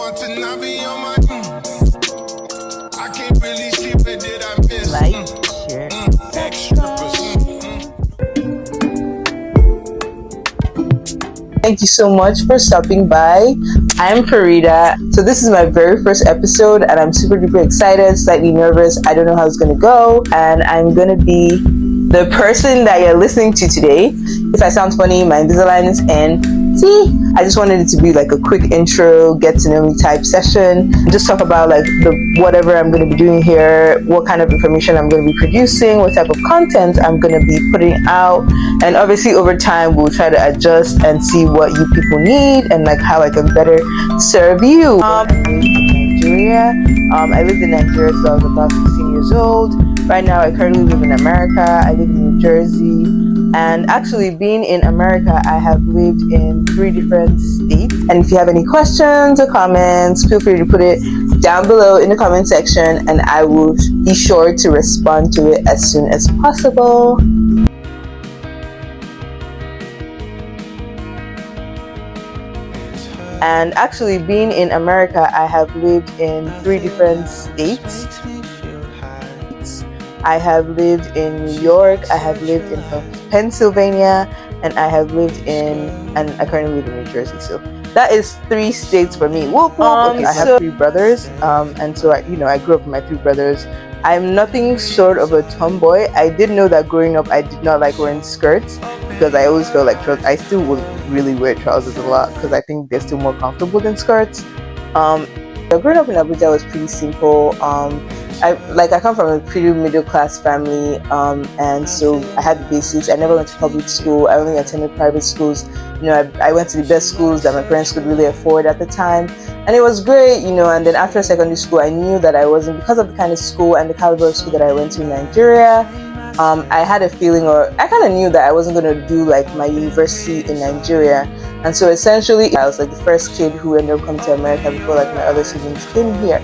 want to not be on my. I can't really sleep, but did I miss? Like, share, Thank you so much for stopping by. I'm Fareedah. So this is my very first episode and I'm super duper excited, slightly nervous. I don't know how it's gonna go, and I'm gonna be the person that you're listening to today. If I sound funny, my Invisalign is in. See, I just wanted it to be like a quick intro, get to know me type session. Just talk about like the whatever I'm going to be doing here, what kind of information I'm going to be producing, what type of content I'm going to be putting out, and obviously over time we'll try to adjust and see what you people need and like how I can better serve you. I lived in Nigeria. I lived in Nigeria till I was about 16 years old. Right now I currently live in America. I live in New Jersey. And actually, being in America, I have lived in 3 different states. And if you have any questions or comments, feel free to put it down below in the comment section, and I will be sure to respond to it as soon as possible. And actually, being in America, I have lived in 3 different states. I have lived in New York, I have lived in Pennsylvania, and I have lived in, and I currently live in New Jersey. So that is 3 states for me. Whoop, whoop. Okay, I have 3 brothers, and so I grew up with my 3 brothers. I'm nothing short of a tomboy. I did know that growing up I did not like wearing skirts because I always felt like I still would really wear trousers a lot because I think they're still more comfortable than skirts. Growing up in Abuja was pretty simple. I come from a pretty middle class family, and so I had the basics. I never went to public school. I only attended private schools. I went to the best schools that my parents could really afford at the time, and it was great. And then after secondary school, I knew that I wasn't, because of the kind of school and the caliber of school that I went to in Nigeria. I had a feeling, or I kind of knew that I wasn't going to do like my university in Nigeria, and so essentially I was like the first kid who ended up coming to America before like my other siblings came here.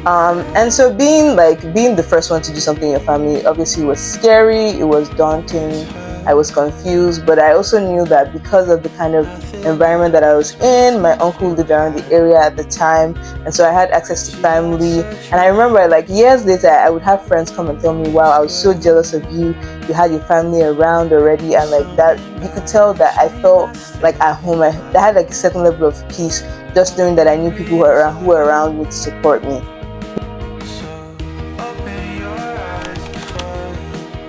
And so being the first one to do something in your family obviously was scary, it was daunting, I was confused, but I also knew that because of the kind of environment that I was in, my uncle lived around the area at the time, and so I had access to family. And I remember like years later I would have friends come and tell me, wow, I was so jealous of you, you had your family around already, and like that, you could tell that I felt like at home. I had like a certain level of peace just knowing that I knew people who were around me to support me.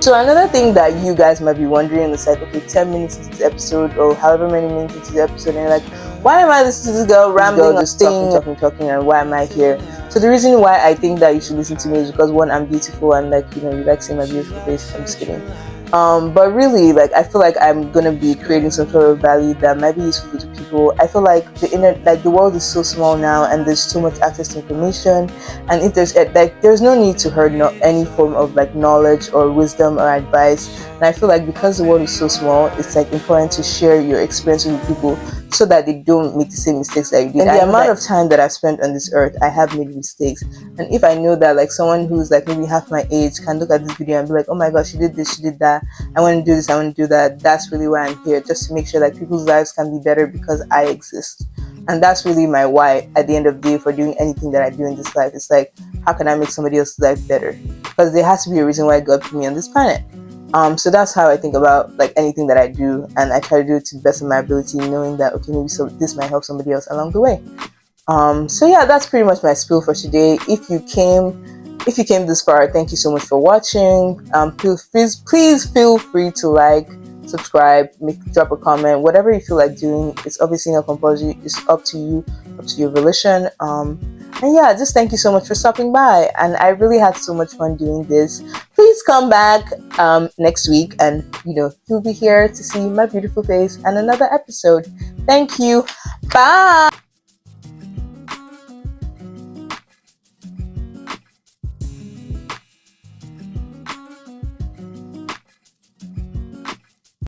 So another thing that you guys might be wondering is like, okay, 10 minutes into this episode or however many minutes into the episode, and you're like, why am I listening to this girl rambling, just talking, and why am I here? So the reason why I think that you should listen to me is because, one, I'm beautiful, and like, you like seeing my beautiful face. I'm just kidding. But really, like, I feel like I'm gonna be creating some sort of value that might be useful to people. I feel like the world is so small now, and there's too much access to information. And if there's no need to hurt any form of like knowledge or wisdom or advice. And I feel like because the world is so small, it's like important to share your experiences with people so that they don't make the same mistakes that you did. And the amount of time that I've spent on this earth, I have made mistakes. And if I know that like someone who's like maybe half my age can look at this video and be like, oh my gosh, she did this, she did that, I want to do this, I want to do that, that's really why I'm here, just to make sure that people's lives can be better because I exist. And that's really my why at the end of the day for doing anything that I do in this life. It's like, how can I make somebody else's life better? Because there has to be a reason why God put me on this planet. So that's how I think about like anything that I do, and I try to do it to the best of my ability, knowing that okay, maybe this might help somebody else along the way. So yeah, that's pretty much my spiel for today. If you came this far, thank you so much for watching. Please feel free to like, subscribe, drop a comment, whatever you feel like doing. It's obviously not compulsory. It's up to you, up to your volition. And yeah, just thank you so much for stopping by. And I really had so much fun doing this. Please come back next week, and you'll be here to see my beautiful face and another episode. Thank you. Bye.